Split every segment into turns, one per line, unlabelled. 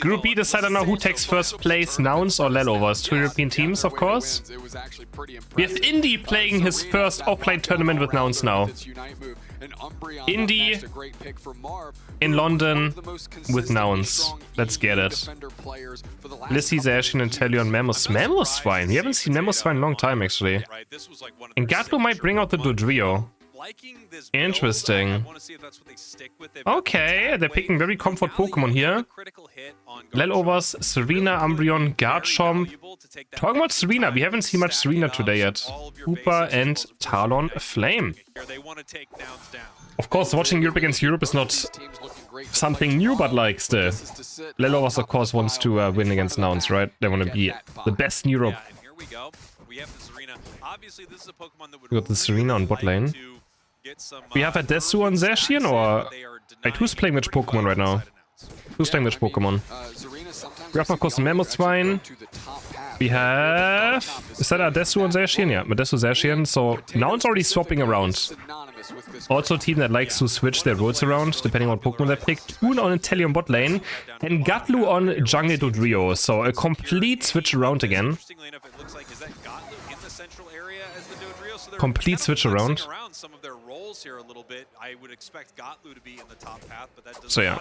Group B decided now who takes first place, Nouns or Lelloversss. Two European teams, of course. We have Indy playing his first offline tournament with Nouns now. Indy in London with Nouns. Let's get it. Lissy, Zacian, and Telion, Mamoswine. We haven't seen Mamoswine in a long time, actually. And Gatlo might bring out the Dodrio. Interesting. Okay, they're picking very comfort Pokemon here. Lelloversss, Serena, Umbreon, Garchomp. Talking about Serena, we haven't seen much Serena today yet. Hooper and Talonflame. Of course, watching Europe against Europe is not something new, but like still. Lelloversss, of course, wants to win against Nouns, right? They want to be the best in Europe. We got the Serena on bot lane. We have a Desu on Zacian, or... Wait, who's playing which Pokemon right now? Who's playing which Pokemon? We have, of course, Mamoswine. We have... Is that a Desu on Zacian? Yeah, Desu Zacian. So, now it's already swapping around. Also a team that likes to switch their roles around, depending on what Pokemon they pick. Toon on Inteleon bot lane, and Gatlu on Jungle Dodrio. So, a complete switch around again. Complete switch around. So yeah,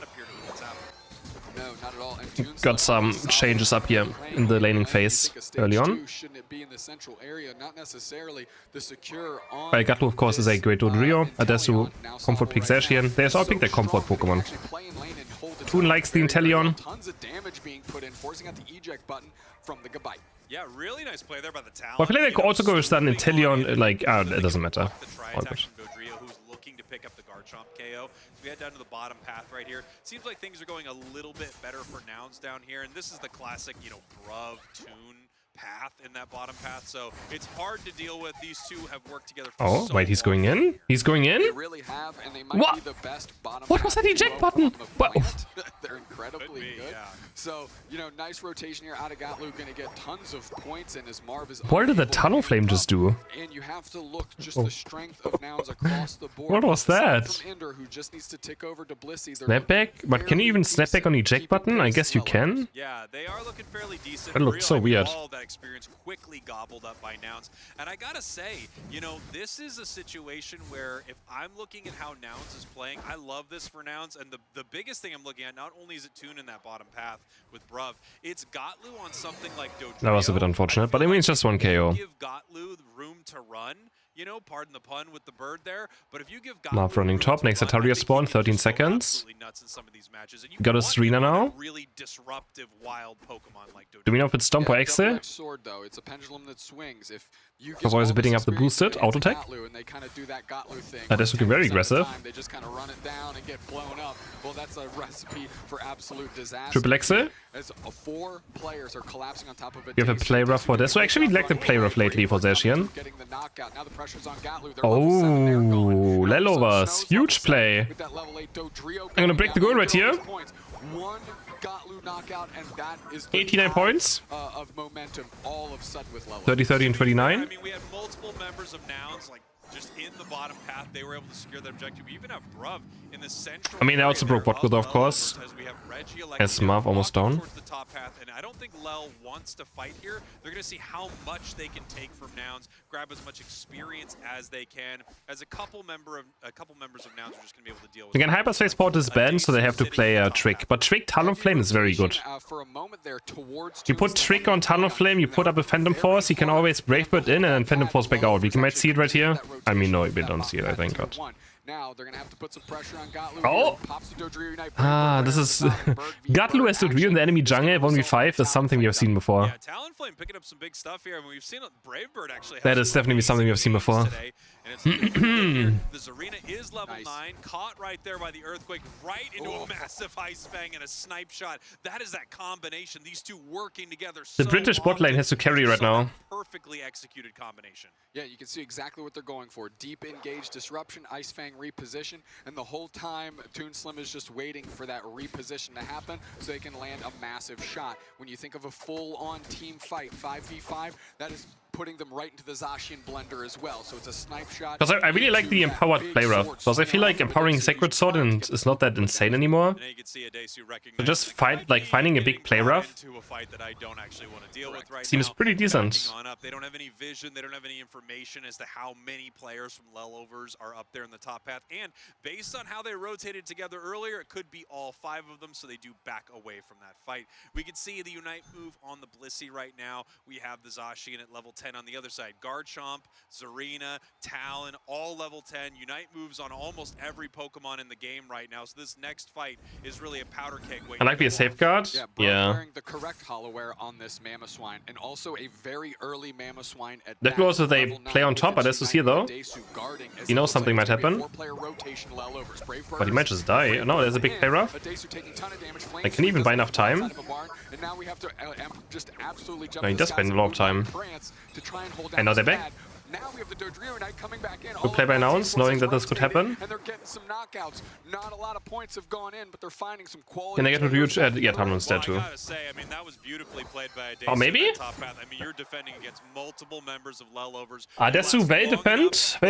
got some changes up here in the laning phase early on. Gatlu, of course, is a great Dodrio. Adesu, comfort pick Zacian. They all pick their comfort Pokemon. Toon likes the Inteleon.
Yeah, really nice play there by the Talon.
But I feel like they could also go with that Inteleon, like, it doesn't matter.
Who's looking to pick up the Garchomp KO. We head down to the bottom path right here. Seems like things are going a little bit better for Nouns down here, and this is the classic, you know, Bruv, Toon path in that bottom path, so it's hard to deal with. These two have worked together for so
wait, he's going in? He's going in? What? What was that eject button? What?
They're incredibly good. Yeah. So, you know, nice rotation here out of Gatlu, gonna get tons of points, and as Marv is
what did the Talonflame just do?
And you have to look just the strength of Nouns across the board.
What was that?
Who just needs to tick over to Blissey.
Snapback? But can you even snapback on the eject button? I guess you can.
Yeah, they are looking fairly decent.
That looked so weird.
Experience quickly gobbled up by Nouns, and I gotta say, you know, this is a situation where if I'm looking at how Nouns is playing, I love this for Nouns, and the biggest thing I'm looking at, not only is it Toon in that bottom path with Bruv, it's Gatlu on something like Dodrio.
That was a bit unfortunate, but I mean, it's just one KO.
Give Gatlu room to run, you know, pardon the pun with the bird there, but if you give Gatlu
Marv running top, next Ataria spawn, 13 seconds. We got a Serena now.
Really disruptive wild Pokemon like Dodrio.
Do we know if it's Stomp or Excel? Because I was bidding up the boosted auto attack. That is looking very aggressive.
They just kind of run it down and get blown up. Well, that's a recipe for absolute disaster.
Triple Excel.
As 4 players are collapsing on top of it.
We have a play rough for this. So actually, we lacked the play rough lately for Zacian. Oh, Lelloversss, huge play. I'm gonna break the goal right here. 89 points.
Of momentum all of a sudden with level.
30, 30, and 29.
I mean, we had multiple members of Nouns, like, just in the bottom path. They were able to secure that objective. We even have Bruv in the central.
I mean, they also broke Botwood, of course. As Marv almost down.
The top path, and I don't think Lel wants to fight here. They're going to see how much they can take from Nouns, grab as much experience as they can. As a couple members of Nouns are just going to be able to deal with.
Again, Hyperspace Port is banned, so they have to play Trick. But Trick Talonflame is very good. You put Trick on Talonflame, you put up a Phantom Force, you can always Brave Bird in and then Phantom Force back out. We might see it right here. I mean, no, we don't see it, I think. God.
Now they're gonna have to put some pressure on Gatlu.
Oh! This is Gatlu as Dodrio in the enemy jungle 1v5 is something we have seen before.
Yeah, Talonflame picking up some big stuff here. I mean, we've seen Brave Bird actually.
That is definitely something we have seen before.
And it's the Zarina is level 9, caught right there by the Earthquake, right into a massive Ice Fang and a snipe shot. That is that combination. These two working together.
The British bot lane has to carry right now.
Perfectly executed combination.
Yeah, you can see exactly what they're going for. Deep engage disruption, Ice Fang reposition, and the whole time Toon Slim is just waiting for that reposition to happen so they can land a massive shot. When you think of a full-on team fight, 5v5, that is putting them right into the Zacian blender as well. So it's a snipe shot.
Because I really like the empowered play rough. Because I feel like empowering Sacred Sword is not that insane anymore. So just finding a big play rough seems pretty decent.
They don't have any vision, they don't have any information as to how many players from Lelloversss are up there in the top path. And based on how they rotated together earlier, it could be all 5 of them, so they do back away from that fight. We can see the Unite move on the Blissey right now. We have the Zacian at level 10 on the other side. Garchomp, Zarina, Talon, all level 10. Unite moves on almost every Pokemon in the game right now, so this next fight is really a powder keg waiting.
I like the safeguard.
Yeah. Wearing the correct Hollowware on this Mamoswine, and also a very early Mamoswine at
that was if they play on top, but as you see though, you know something might happen. But he might just die. No, there's a big play rough. I can even buy enough time. No, he does spend a lot of time. And now they're back.
Now we have the Dodrio Knight coming back in.
Good play by Nouns, knowing that this could happen.
And they're getting some knockouts. Not a lot of points have gone in, but they're finding some quality.
Can I get a huge yeah, Talon's dead too.
I gotta say, I mean, that was beautifully played by
Oh, maybe?
top path. I mean, you're defending against multiple members of Lelloversss.
Desu well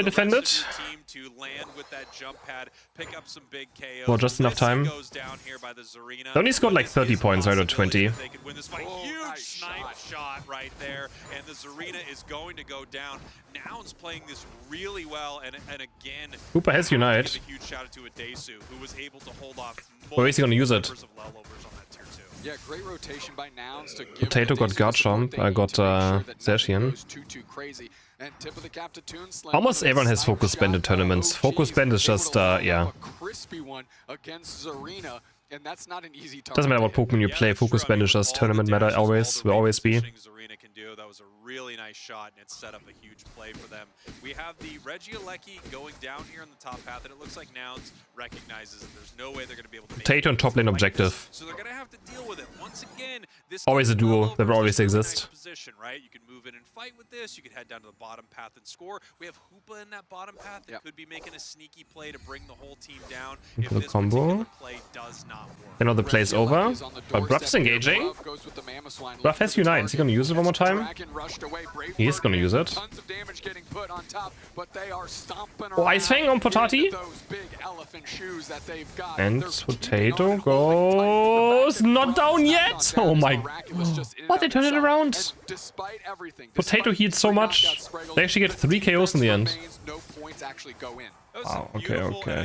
defended.
Team to land with that jump pad, pick up some big KOs.
Well, just enough time.
Goes down here by the Zarina.
They only scored like 30 points out of 20.
They could win this fight. Huge snipe shot right there, and the Zarina is going to go down. Nouns playing this really well, and again,
Hooper has Unite.
a huge shout out to Adesu, who was able to hold off.
Where is he gonna use it?
Yeah, great rotation by Nouns to give
Potato got Garchomp, I got Zacian. Almost everyone has Focus Band in tournaments. Focus Band is just, yeah.
And that's not an easy
Doesn't matter what Pokemon you play, Focus Band is just tournament meta, always, will always be.
That was a really nice shot, and it set up a huge play for them. We have the Regieleki going down here on the top path, and it looks like Nouns recognizes that there's no way they're going to be able to make
Potato and top lane objective.
So they're going to have to deal with it. Once again, this
always a duo that will always exist.
Position, right? You can move in and fight with this. You can head down to the bottom path and score. We have Hoopa in that bottom path that could be making a sneaky play to bring the whole team down if this
combo
play does not work.
You know the play's over, but Bruff's engaging. Bruff has Unite. Is he gonna use it one more time? He is gonna use it. Oh, Ice Fang on Potati. And Potato goes not down yet. Oh my! What, they turned it around? Potato healed so much. They actually get 3 KOs in the end. Wow, okay,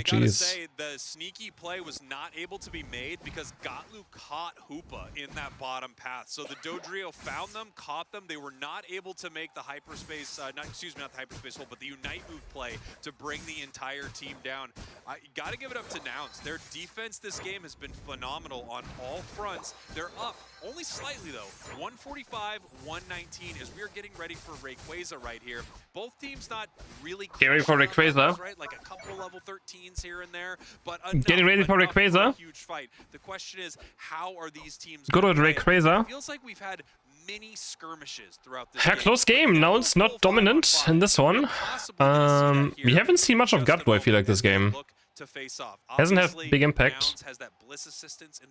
jeez.
Say, the sneaky play was not able to be made because Gotlu caught Hoopa in that bottom path. So the Dodrio found them, caught them. They were not able to make the hyperspace, not the hyperspace hold, but the Unite move play to bring the entire team down. You gotta give it up to Nouns. Their defense this game has been phenomenal on all fronts. They're up, only slightly though. 145, 119 as we're getting ready for Rayquaza right here. Both teams not really
get ready for Rayquaza.
Right? Like a couple level 13s here and there, but
getting ready for Rayquaza.
Huge fight. The question is, how are these teams?
Good old Rayquaza.
Feels like we've had many skirmishes throughout this
game. Close game. Now it's not dominant in this one. We haven't seen much of Gutbo, I feel like, this game. Hasn't had big impact.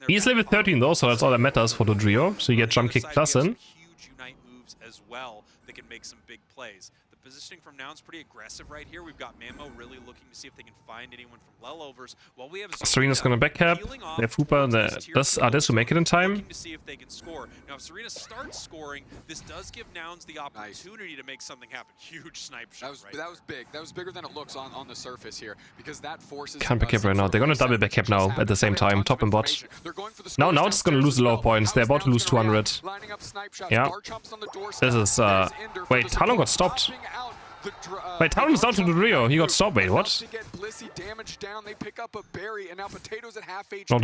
He's level 13 though, so that's all that matters for the Dodrio. So you get jump kick plus in.
Huge Unite moves as well that can make some big plays. The positioning from Nouns pretty aggressive right here. We've got Mamo really looking to see if they can find anyone from Lelloversss. While we have
Serena's gonna backcap. They have Hoopa. Does Adesu make it in time?
To see if they can score. Now, if Serena starts scoring, this does give Nouns the opportunity to make something happen. Huge snipe shot.
That was big. That was bigger than it looks on the surface here, because that forces.
Can't backcap right now. They're gonna double backcap now at the same time, top and bot. Now it's gonna lose a lot of points. They're about to lose 200. Yeah. This is wait, Talon got stopped. Wait, Talon's down to the Dodrio. He got stopped. Wait, what? No, the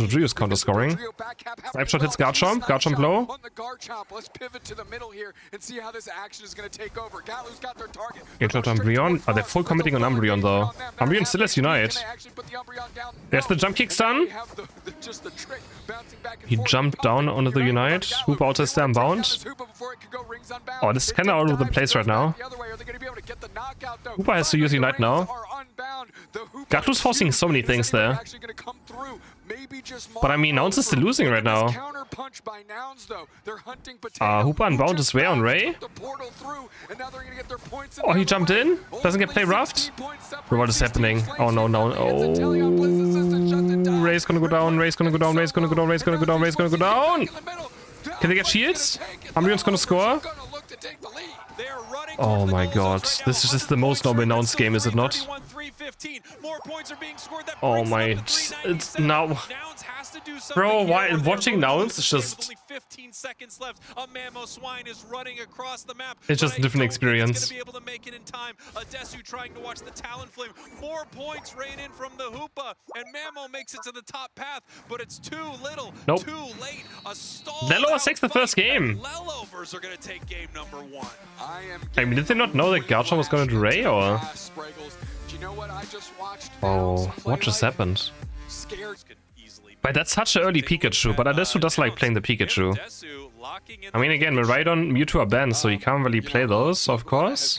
Dodrio's counter scoring. Snipe shot hits Garchomp. Garchomp low.
Let's pivot to the middle here and see how this action is going to take over. Gatlu's got their target.
Get shot Umbreon. They're full committing on Umbreon though. Umbreon still has Unite. There's the jump kick stun. He jumped down onto the Unite. Hoopa out his damn bound. Oh, this is kind of all over the place right now. Hoopa has to use Unite now. Gatlu's forcing so many things there. But I mean, Nouns is still losing right now.
punch by Nouns, though. They're hunting
Hooper unbound is where on Ray? Oh, he jumped in? Doesn't get play roughed? Bro, what is happening? Oh, no, no. Oh, Ray's gonna go down, Ray's gonna go down, Ray's gonna go down, Ray's gonna go down, Ray's gonna go down! Can they get shields? Umbreon's gonna score? Oh my god. This is just the most normal Nouns game, is it not? Oh my... It's now... Bro, why watching Nouns is just... It's just a different experience.
More points rain in from the Hoopa, and Mamo makes it to the top path, but it's too little,
nope.
Too late.
Lelloversss takes the first game.
Lelloversss are gonna take game number 1.
I mean, did they not know that Garchomp was gonna do Ray, or? Oh, what just happened? But that's such an early Pikachu, but Adesu does like playing the Pikachu. I mean, again, Miraidon, Mewtwo are banned, so you can't really play those, of course.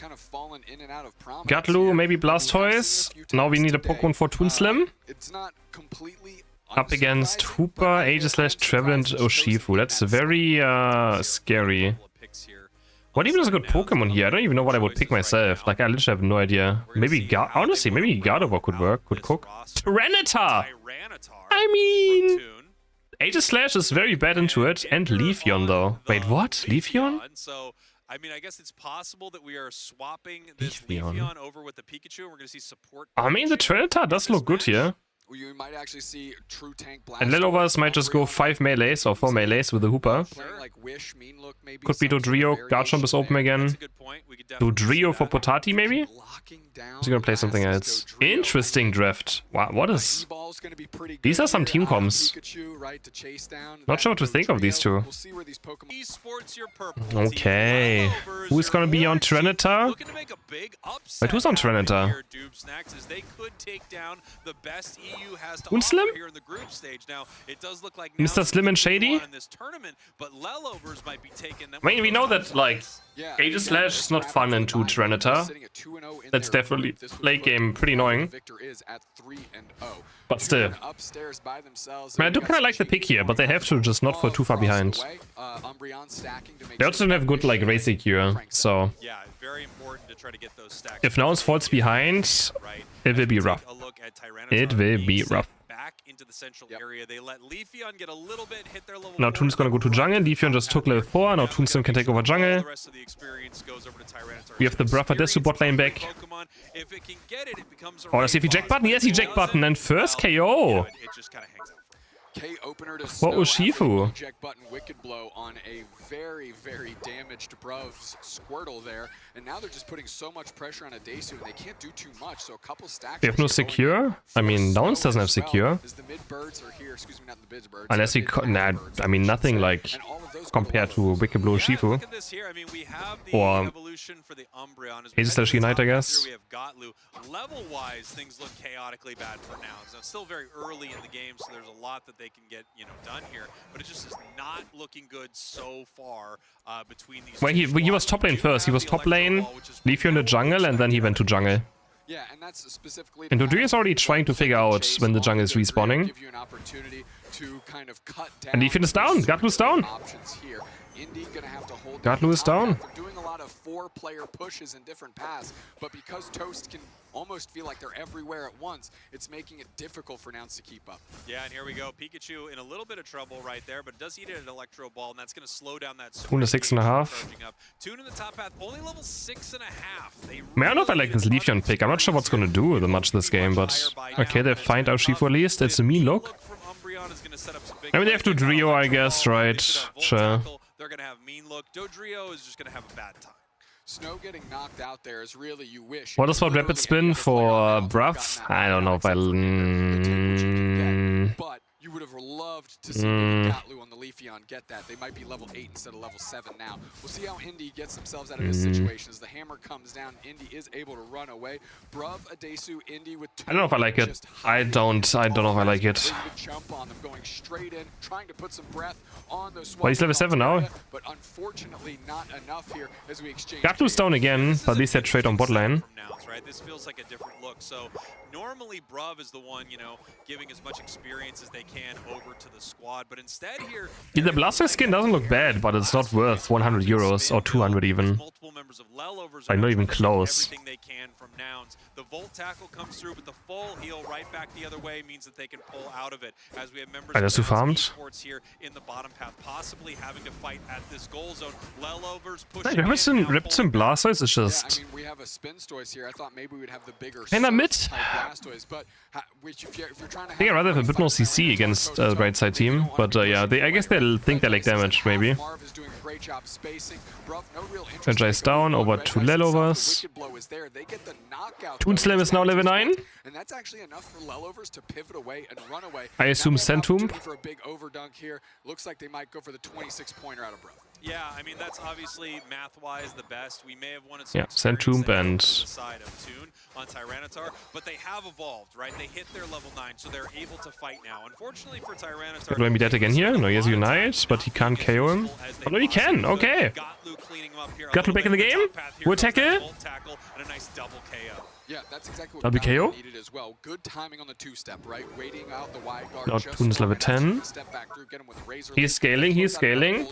Gatlu, maybe Blastoise. Now we need a Pokemon for Toon Slim. Up against Hooper, Aegislash, Trevenant, Urshifu. That's very scary. What even is a good Pokemon here? I don't even know what I would pick myself. Like, I literally have no idea. Maybe, honestly, maybe Gardevoir could work, could cook. Tyranitar! I mean... Aegislash is very bad into it. And Leafeon, though. Wait, what? Leafeon?
I mean, I guess it's possible that we are swapping this Leafeon over with the Pikachu, and we're going to see support.
I mean, the Tyranitar does look good here.
You might actually see true tank
and Lelloversss might just go 5 melees or 4 melees with the Hooper. Could be Dodrio. Garchomp is open again. Dodrio for Potati, maybe? He's gonna play something else. Interesting draft. Wow, what is... These are some team comms. Not sure what to think of these two. Okay. Who's gonna be on Tyranitar? Wait, who's on Tyranitar? Toon Slim? Mr. Slim and Shady? I mean, we know that, like, Aegislash is not fun into Tyranitar. That's definitely late game pretty annoying. But still. I mean, I do kind of like the pick here, but they have to just not fall too far behind. They also don't have good, like, race secure, so... If Nouns falls behind, it will be rough. It will be rough. Into the central area. They let Leafeon get a little bit, hit their level. Now Toon's gonna go to jungle. Leafeon just took level 4. Now Toon Slim can take over jungle. We have the Bruffer Desu bot lane back. Oh, let's see if he jack button. Yes, he jack button. And first KO. For Urshifu.
Wicked blow on a very, very damaged Bruv's Squirtle there, and now they're just putting so much pressure on a Desu, and they can't do too much. So a couple stacks.
They have no secure. I mean, Nouns doesn't have secure. Unless we, nah, I mean nothing like compared to Wicked Blow Urshifu. Or Aegislash Unite, I guess.
Level-wise, things look chaotically bad for Nouns. Now, it's still very early in the game, so there's a lot that they can get, you know, done here. But it just is not looking good so far between these.
Well, he was top lane first. He was top lane, Leafeon in the jungle, and then he went to jungle.
Yeah, and that's specifically.
And Dodrio is already trying to figure out when the jungle is respawning. And Leafeon is down. Gatlu's down. Gatlu is down.
Doing a lot of 4-player pushes in different paths, but because Toast can almost feel like they're everywhere at once, it's making it difficult for Nouns to keep up.
Yeah, and here we go. Pikachu in a little bit of trouble right there, but does eat an Electro Ball, and that's going to slow down that.
Toon is 6.5.
Toon in the top path, only level 6.5.
I don't know if I like this Leafeon pick. I'm not sure what's going to do that much this game, but okay, they find Urshifu at least. It's a mean look. I mean, they have to Dodrio, I guess, right? Sure.
They're going to have mean look. Dodrio is just going to have a bad time.
Snow getting knocked out there is really, you wish.
What is about Rapid Spin for Bruff? I don't know if I...
But you would have loved to see Gatlu on the Leafeon get that. They might be level 8 instead of level 7 now. We'll see how Indy gets themselves out of this situation. As the hammer comes down, Indy is able to run away. Bruv, Adesu, Indy with
I don't know if I like it. I don't know if I like it.
Jump on them, going straight in, trying to put some breath on those.
Well, he's level 7 now.
But unfortunately, not enough here as we exchange.
Gatlu's down again, but at least they trade on bot lane.
Right? This feels like a different look. So normally Bruv is the one, you know, giving as much experience as they can over to the squad, but instead here
Yeah, the Blaster skin doesn't look bad, but it's not worth 100 euros or 200 even. Like, not even close.
They can from Nouns. The Volt tackle comes through, but the full heal right back the other way means that they can pull out of it. As we have members of Nouns Esports here in the bottom path, possibly having to fight at this goal zone. Lelloversss pushing in.
Rips and Blasters is just.
Yeah, I mean, we have a spin stoice here. I thought maybe we'd have the bigger
mid.
Blastoise, but if you're trying to
I think I'd rather have a bit more CC against the right side team, but yeah, I guess they'll think they like damage, maybe. Franchise down, over to Lelloversss. Toon Slam is now level 9.
And that's actually enough for Lelloversss to pivot away and run away.
I assume Centum.
For a big overdunk here. Looks like they might go for the 26-pointer out of Bruv.
Yeah, I mean, that's obviously math-wise the best. We may have wanted some
Centum and
side of Toon on Tyranitar, but they have evolved, right? They hit their level 9, so they're able to fight now. Unfortunately for Tyranitar,
do I be dead again here? No, he has Unite, but he can't KO him. Oh no, he can. Okay. Gatlu back in the game. We'll tackle.
Yeah, that's exactly what
KO
needed as well. Good timing on the two-step, right? Waiting out the wide guard.
Now Toon's level 10. He's scaling.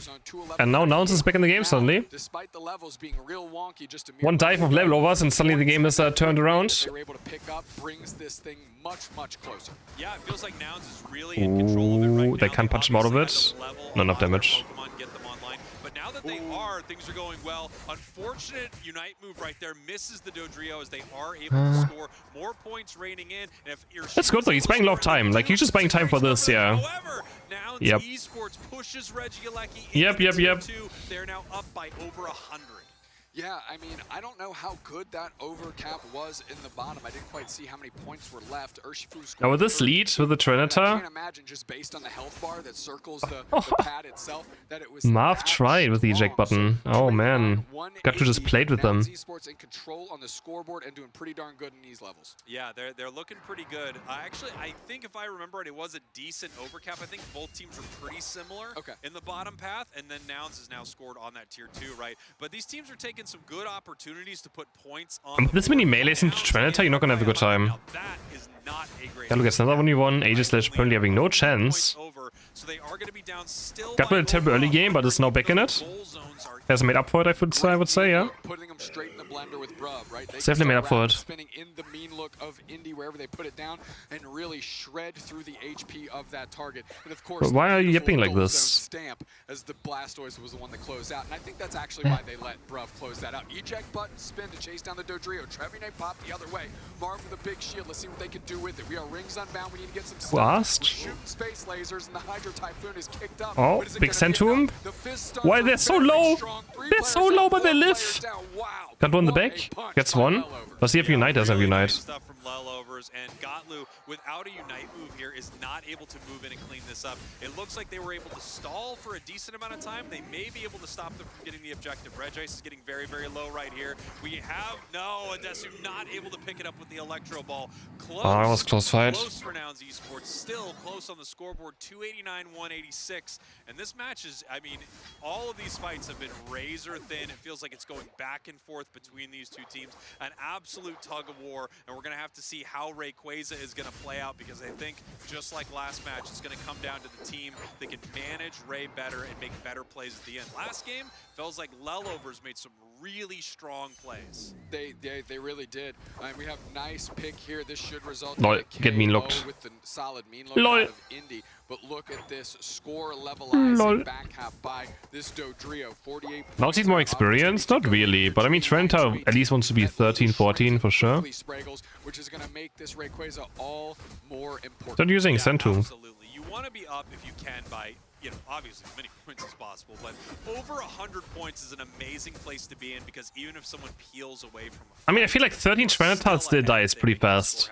And now Nouns is back in the game suddenly.
Despite the levels being real wonky, just a
one dive of Lelloversss and suddenly the game is turned around.
They're able to pick up, brings this thing much closer.
Yeah, it feels like Nouns is really in control of it right now.
They can't punch him out of it. Not enough damage.
But now that they are, things are going well. Unfortunate Unite move right there misses the Dodrio as they are able to score more points raining in. And if
that's good though, he's buying a lot of time. Like, he's just buying time for this, yeah.
However, Nouns Esports pushes Regieleki
into
Tier 2. They're now up by over 100.
Yeah, I mean, I don't know how good that overcap was in the bottom. I didn't quite see how many points were left. Urshifu scored.
Now with this lead with the Tyranitar,
I can't imagine just based on the health bar that circles the pad itself that it was.
Marv tried with the eject button. Oh man, got to just played with them.
Esports in control on the scoreboard and doing pretty darn good in these levels.
Yeah, they're looking pretty good. Actually, I think if I remember right, it was a decent overcap. I think both teams were pretty similar in the bottom path, and then Nouns is now scored on that tier 2, right? But these teams are taking some good opportunities to put points on.
With this many melees into Tyranitar, you're not gonna have a good time.
That is not a great.
Gatlu gets another 1v1. Aegislash apparently having no chance.
So they are going to be down still.
Gatlu had a terrible early game, but is now back in it. Hasn't made up for it, I would say, yeah.
Putting them straight in the blender with Bruv, right?
It's definitely made up for it.
Spinning in the mean look of Indy wherever they put it down and really shred through the HP of that target. And of course,
but why are you yipping like this?
Stamp as the Blastoise was the one that closed out, and I think that's actually why they let Bruv close that out. Eject button, spin to chase down the Dodrio. Trevine pop the other way. Marv with a big shield. Let's see what they can do with it. We are rings unbound. We need to get some stuff.
Blast.
Shooting space lasers, and the Hydro Typhoon is kicked up.
Oh, big Centum. Why they're so low? They're so low, but they live. Got one in the back. Gets one. Let's see if Unite does have Unite.
Stuff from Lelloversss, and Gatlu, without a Unite move here, is not able to move in and clean this up. It looks like they were able to stall for a decent amount of time. They may be able to stop them from getting the objective. Regice is getting very low right here. We have Adesu not able to pick it up with the Electro Ball. Close.
Oh, that was a close fight.
Close for Nouns Esports. Still close on the scoreboard, 289-186. And this match is, I mean, all of these fights have been razor thin. It feels like it's going back and forth between these two teams. An absolute tug of war, and we're going to have to see how Rayquaza is going to play out, because I think, just like last match, it's going to come down to the team that can manage Ray better and make better plays at the end. Last game, feels like Lelloversss made some really strong plays.
They really did. We have nice pick here. This should result
in
a
get mean looked.
With the solid mean look out of Indy. But look at this score levelizing back half by this Dodrio. 48.
Now he's more experienced? Not really, but I mean Trenta at least wants to be 13, 14 for sure.
Which is going to make this Rayquaza all more important.
They're using Centum.
Absolutely. You want to be up if you can by, obviously as many points as possible, but over 100 points is an amazing place to be in, because even if someone peels away from a fight,
I mean, I feel like 13 Tyranitar still dies pretty fast.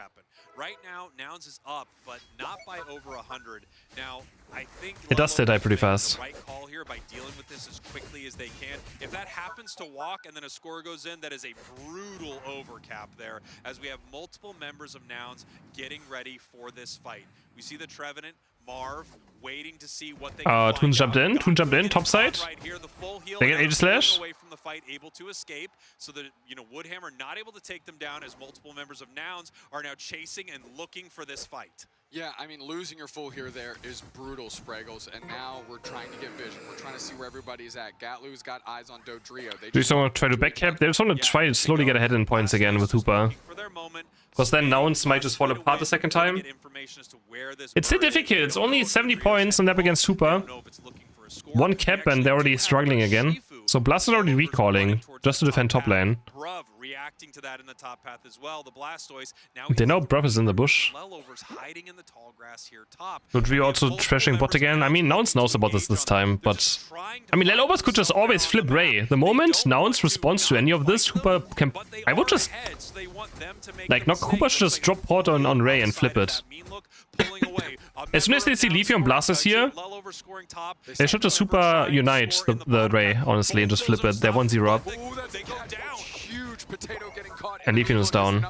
Right now, Nouns is up, but not by over 100. Now, I think
it does still die pretty fast.
The right call here by dealing with this as quickly as they can. If that happens to walk and then a score goes in, that is a brutal overcap there, as we have multiple members of Nouns getting ready for this fight. We see the Trevenant, Marv, waiting to see what they can
Toon jumped in, top side.
Right here, the full heal.
They get Aegislash.
Away from the fight, able to escape, so that Woodhammer not able to take them down, as multiple members of Nouns are now chasing and looking for this fight.
Yeah, I mean, losing your full here there is brutal, Spraggles, and now we're trying to get vision. We're trying to see where everybody's at. Gatlu's got eyes on Dodrio.
They just want to try to backcap. They just want to try to slowly get ahead in points again with Hooper. Because then Nouns might just fall apart the second time. It's still difficult. It's only 70 points and up against Hooper. One cap and they're already struggling again. So Blast is already recalling just to defend top lane.
Reacting to that in the top path as well. The Blastoise now
they know Bruv is in the bush.
Lelloversss hiding in the tall grass here top.
Dodrio also trashing bot again. I mean, Nouns knows about this time, but I mean, Lelloversss could just always flip Ray. The moment Nouns responds to any of this, Hooper can. I would just like knock Hooper should just drop port on Ray and flip it. As soon as they see Leafy and Blasters here, they should just super unite the Ray, honestly, and just flip it. They're 1-0 up. And Leafy is down.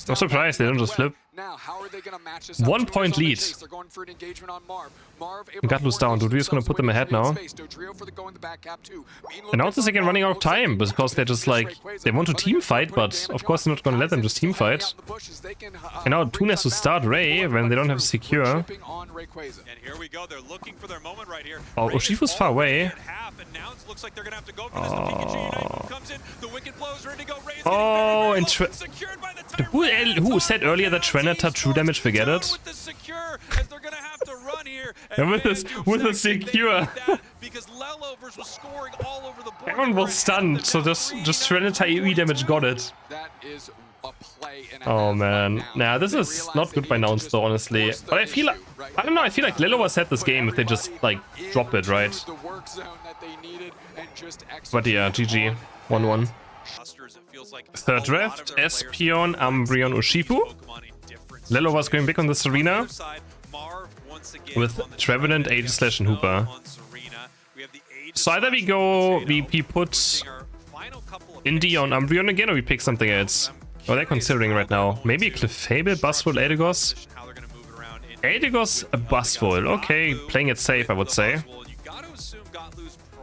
I'm surprised they don't just flip. 1 point lead. Gatlu's down. Dodrio's gonna put them ahead now. And now it's again running out of time because they're just like, they want to team fight, but of course they're not gonna let them just team fight. And now Toon has to start Ray when they don't have secure. Oh, Urshifu's far away. Oh, and who said earlier that Trent had true damage? Forget it. And with the secure. Everyone was stunned, so just Trinita AoE damage got it. Oh man. Nah, this is not good by Nouns though, honestly. But I feel like, I don't know, I feel like Lelloversss had this game if they just like drop it, right? But yeah, GG. 1-1. Third draft, Espeon, Umbreon, Urshifu. Lelloversss going big on this arena with Trevenant, Aegislash and Hooper. So either we put Indy on Umbreon again, or we pick something else. Oh, they're considering right now. Maybe a Clefable, Buzzful, Aedigos. Aedigos, a Buzzful. Okay, playing it safe, I would say.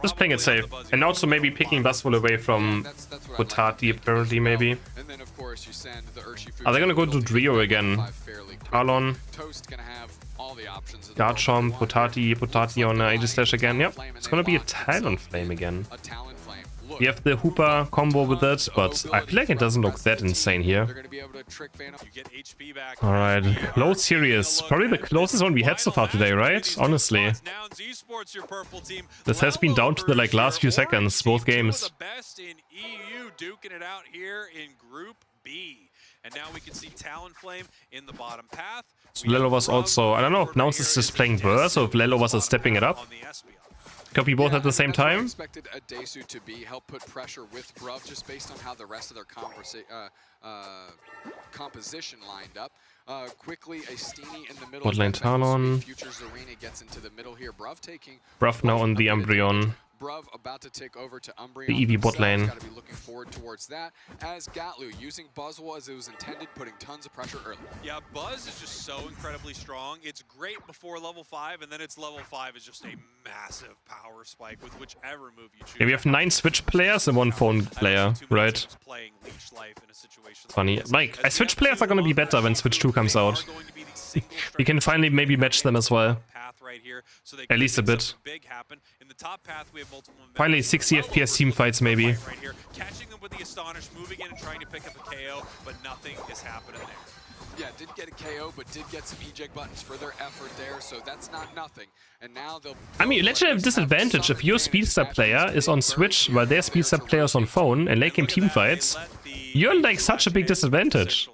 Just playing it safe. And also maybe picking Buzzful away from Potati, apparently, maybe. Are they gonna go to Drio again? Talon. Garchomp, Potati on Aegislash again. Yep, it's gonna be a Talonflame again. We have the Hooper combo with it, but I feel like it doesn't look that insane here. Alright, close series. Probably the closest one we had so far today, right? Honestly. This has been down to the like last few seconds, both games. And now we can see Talonflame in the bottom path. So Lelloversss also, I don't know if Nouns is just playing Burst or if Lelloversss is stepping it up. Copy both at the same time. I expected Adesu to help put pressure with Bruv just based on how the rest of their composition lined up. Quickly, a Steenie in the middle. Botlane Talon. Bruv now on the Umbreon. Bruv about to take over to Umbreon. The EV bot lane. Got to be looking forward towards that. As Gatlu using Buzzwole as it was intended, putting tons of pressure early. Yeah, Buzz is just so incredibly strong. It's great before level 5, and then its level 5 is just a massive power spike with whichever move you choose. Yeah, we have 9 Switch players and 1 phone player, right? Funny. Like, Switch players are gonna be better when Switch 2 comes out. We can finally maybe match them as well. At least a bit. Finally 60 FPS team fights maybe. Catching them with the Astonish, moving in and trying to pick up a KO, but nothing is happening there. Yeah, did get a KO, but did get some eject buttons for their effort there, so that's not nothing. And now they'll... I mean, Legend have a disadvantage if your speedster player is on Switch while their speedster player is on phone and late game team fights. You're like such a big disadvantage.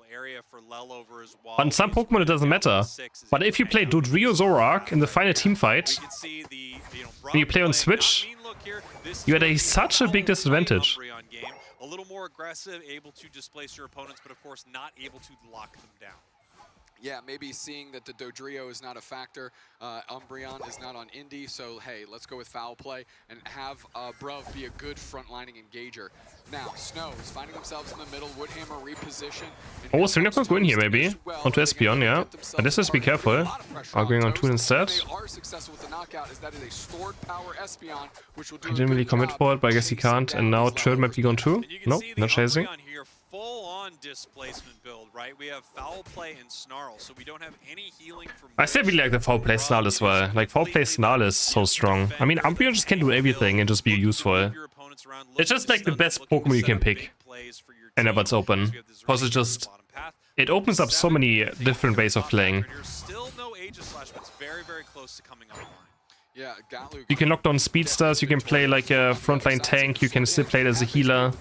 On some Pokemon it doesn't matter, but if you play Dodrio Zoroark in the final team fight, and you play on Switch, you had such a big disadvantage. A little more aggressive, able to displace your opponents, but of course not able to lock them down. Yeah, maybe seeing that the Dodrio is not a factor, Umbreon is not on Indy, so hey, let's go with foul play and have Bruv be a good front-lining engager. Now, Snow is finding themselves in the middle, Woodhammer reposition. Oh, Serena could go in here maybe, onto Espeon, yeah. But this is be careful. Are going on Toon instead. He didn't really commit for it, but I guess he can't. And now Turd might be gone too. No, not chasing.
full-on displacement build, right? We have foul play and snarl, so we don't have any healing from.
I still really like the foul play snarl as well. Like, foul play snarl is so strong. I mean, Umbreon just can do everything and just be useful. It's just like the best Pokemon you can pick whenever it's open. Because it just... It opens up so many different ways of playing.
Still no Aegis Slash, but it's very, very close to coming online.
Yeah, Gatlu.
You can knock down speedsters, you can play like a frontline tank, you can still play it as a healer.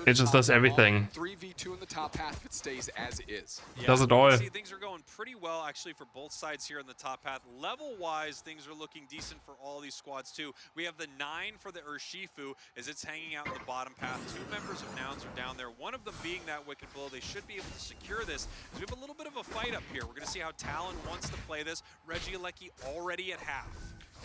It just does everything.
3v2 in the top path, it stays as is.
Yeah,
does it all.
See, things are going pretty well actually for both sides here in the top path. Level-wise, things are looking decent for all these squads too. We have the 9 for the Urshifu as it's hanging out in the bottom path. 2 members of Nouns are down there. One of them being that Wicked Blow. They should be able to secure this. We have a little bit of a fight up here. We're going to see how Talon wants to play this. Regieleki already at half.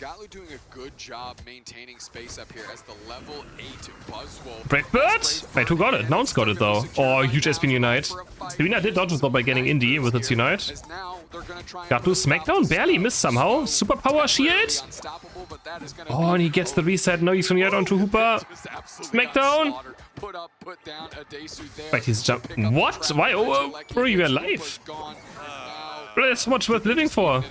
Gatlu doing a good job maintaining space up here as the level 8 Buzzwole.
Brave Bird? Wait, who got it? Nouns got it though. Or huge SP Unite. Serena did dodge it though by getting Indie with its Unite. Gatlu Smackdown barely missed somehow. Superpower shield? Oh, and he gets the reset. No, he's gonna get onto Hooper. Smackdown! Wait, he's jumping. What? Why? Oh, bro, you're alive. Bro, that's so much worth living for.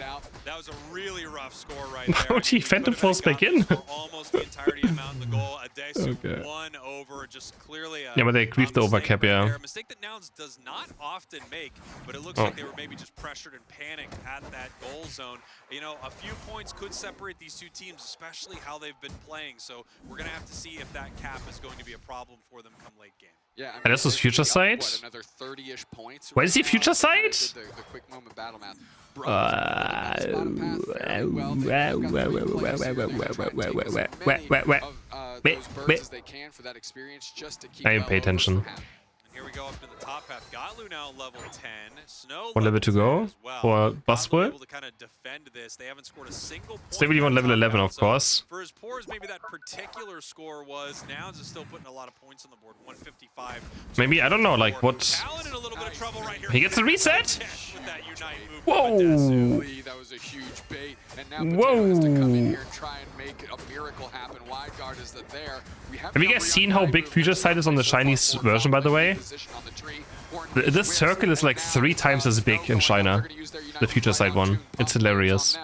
That was a really rough score right there.
Why would he Phantom Force back in?
Almost the entirety amount of the goal. Adesu
Okay.
won over, just clearly a,
Yeah, but they griefed the overcap, yeah.
A mistake that Nouns does not often make, but it looks like they were maybe just pressured and panicked at that goal zone. You know, a few points could separate these two teams, especially how they've been playing. So we're going to have to see if that cap is going to be a problem for them come late game.
Yeah, I mean,
And this is Future Sight?
Another 30-ish points.
Where is he, Future Sight?
The quick moment battle map.
I didn't pay attention.
Here we go up to the top half. Gatlu now level 10. Snow
1 level to go for Buzzwole.
able to kind of defend this. They haven't scored a single point.
Still really want level 11, of course.
For as poor as maybe that particular score was, Nouns is still putting a lot of points on the board. 155.
Maybe, I don't know, like what...
Talon in a little bit of trouble right here.
He gets a reset?
With that Unite move.
Whoa!
That was a huge bait. And now Potato has to come in here and try and make a miracle happen. Wide guard is there.
Have you guys seen how big Future Sight is on the Chinese version, by the way? This circle is like 3 times as big in China. The Future Sight one. It's hilarious.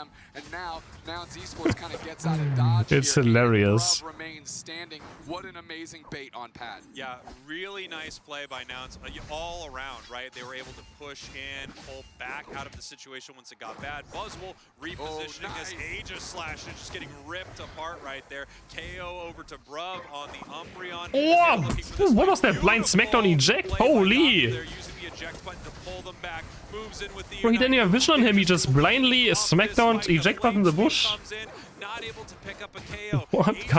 Nouns Esports kind of gets out of dodge.
It's hilarious.
Remains standing. What an amazing bait on pad.
Yeah, really nice play by Nouns all around, right? They were able to push in, pull back out of the situation once it got bad. Buzzwole repositioning his Aegis Slash and just getting ripped apart right there. KO over to Bruv on the Umbreon.
Oh, what was that blind smackdown eject? Holy!
They're using the eject button to pull them back. Moves in with the
Bro, he didn't even vision on him. He just blindly smackdowned eject button in the bush.
Not able to pick up a KO.
What?
Looking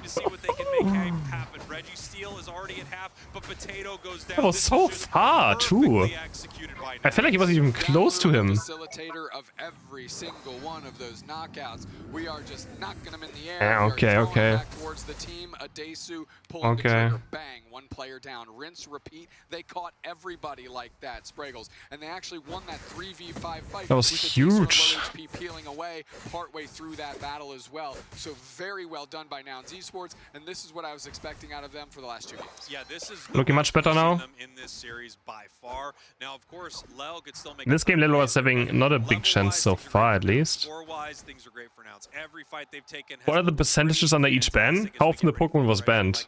to see what they can make happen. Reggie Steele is already at half, but Potato goes down.
That was so far, too. I felt like he wasn't even close to him.
Facilitator of every single one of those knockouts. We are just knocking them in the air.
Yeah, okay.
Back towards the team. Adesu pulling the trigger. Bang. One player down. Rinse, repeat. They caught everybody like that, Spraggles. And they actually won that 3v5 fight.
That was huge.
HP peeling away partway through that battle as well. So very well done by Nouns Esports. And this is what I was expecting out of them for the last 2 games.
Yeah, this is
looking much better now.
In this series by far. Now, of course, Lel could still make
this game, Lelloversss is having not a big chance so far, at least.
Score-wise, things are great for Nouns. Every fight they've taken.
What are the percentages under each ban? How often the Pokemon was banned?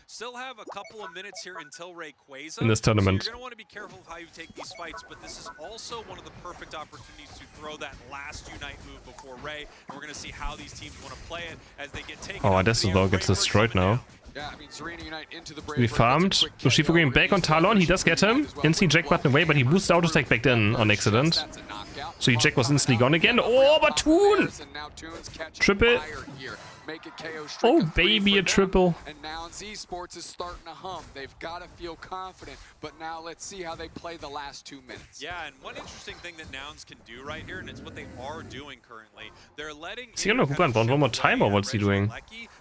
Still have a couple of minutes here until Rayquaza
in this tournament.
So you're going to want to be careful of how you take these fights, but this is also one of the perfect opportunities to throw that last Unite move before Ray, and we're going to see how these teams want to play it as they get taken.
Oh, Adesu though gets destroyed now.
Yeah, I mean, Serena Unite into the
We farmed. Urshifu going back on Talon. He does get him. Instant eject button away, but he boosted auto attack back then on accident. So eject was instantly gone again. Oh, but Toon! Triple. Oh, baby, a triple.
And Nouns Esports is starting to hum. They've got to feel confident, but now let's see how they play the last 2 minutes.
Yeah, and one interesting thing that Nouns can do right here, and it's what they are doing currently, they're letting...
Is he gonna hook on one more time, or what's he doing?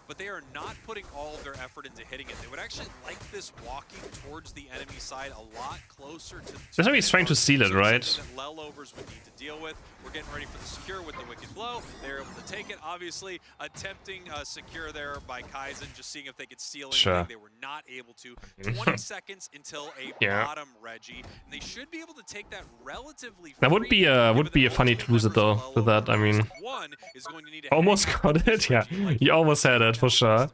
But they are not putting all of their effort into hitting it. They would actually like this walking towards the enemy side a lot closer to...
That's how he's trying to steal it, right?
Lelloversss would need to deal with. We're getting ready for the secure with the Wicked Blow. They're able to take it, obviously attempting interesting secure there by Kaizen, just seeing if they could steal anything.
Sure.
They were not able to. 20 seconds until a bottom Reggie, and they should be able to take that relatively.
That would be a funny to lose it though. With that, I mean,
one is going to need to
almost got it. Yeah, you almost had it for sure.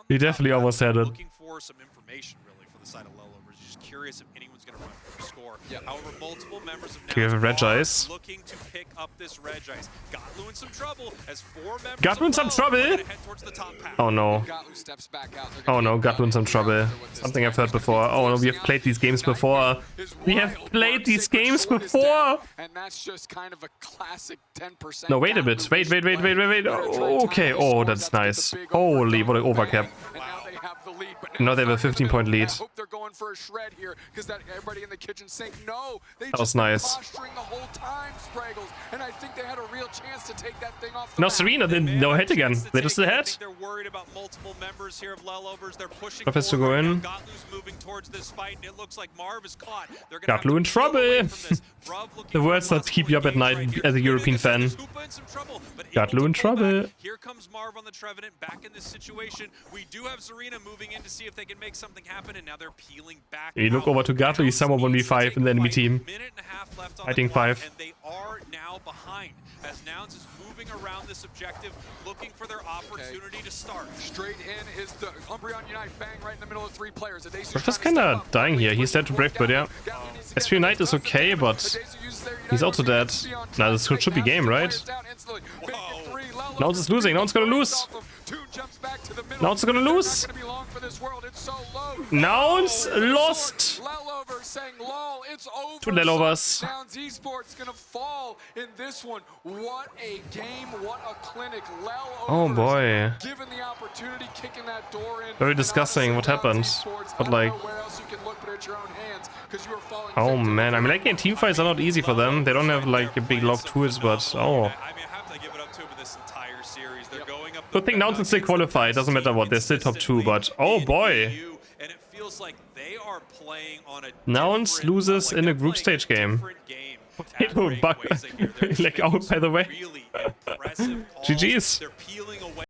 You definitely almost had it.
Looking for some information really for the side of Lelloversss. Just curious if anyone's going to run for a score. However, multiple members of
Do you have a Reg Ice?
looking to pick up this Reg Ice. Gotlu in some trouble as 4 members
Gotlu in some trouble?
head towards the top path.
Oh no.
Gotlu steps back out.
Oh no, Gotlu in some trouble. Something I've heard before. Oh no, we have played these games before. We have played these games before.
And that's just kind of a classic 10%.
No, wait a bit. Wait. Oh, okay. Oh, that's nice. Holy, what an overcap. Now they have a 15-point lead.
I hope they're going for a shred here because that everybody in the kitchen sink. No, they
That was
just
nice.
posturing the whole time, Spraggles, and I think they had a real chance to take that thing off.
No, Serena didn't. No hit again. They just the head.
They're worried about multiple members here of Lelloversss. They're pushing
Prof has to go
forward.
in.
Gotlu's moving towards this fight, and it looks like Marv is caught. They're gonna have
Gotlu
to
in
peel
trouble.
away from this. Bruv looking
The
for
words that keep you up at
possible
night
engage right
as a
here.
European fan.
Hoopa in some trouble, but
Gotlu
able
in
to pull
trouble.
back. Here comes Marv on the Trevenant back in this situation. We do have Serena moving in to see if they can make something happen, and now they're peeling back.
You look over to Gotlu. He's somewhere 1v5 in the enemy team.
Minute and a half left on
Fighting
the clock,
5.
and they are now behind as Nouns is moving around this objective, looking for their opportunity to start.
Straight in is the Umbreon Unite bang right in the middle of 3 players.
Prof is kinda dying here. He's dead to Bravebird, yeah. SP Unite is okay, but he's also dead. Now this should be game, right? Nouns is losing. Nouns gonna lose. Nouns is gonna lose. Nouns lost to Lelloversss.
Nouns Esports gonna fall in this one. What a game, what a clinic.
Oh boy.
Given the opportunity, kicking that door in.
Very disgusting what happened. But like, oh man, I mean, like, team fights are not easy for them. They don't have like a big lock tools, but oh.
I mean, I have to give it up to them in this entire series. They're going up.
Good thing Nouns can still qualify. It doesn't matter what, they're still top 2, but oh boy.
And it feels like they are playing on a
Nouns loses in a group stage game. Potato bug like out, by the way.
Really impressive calls.
GG's.
They're peeling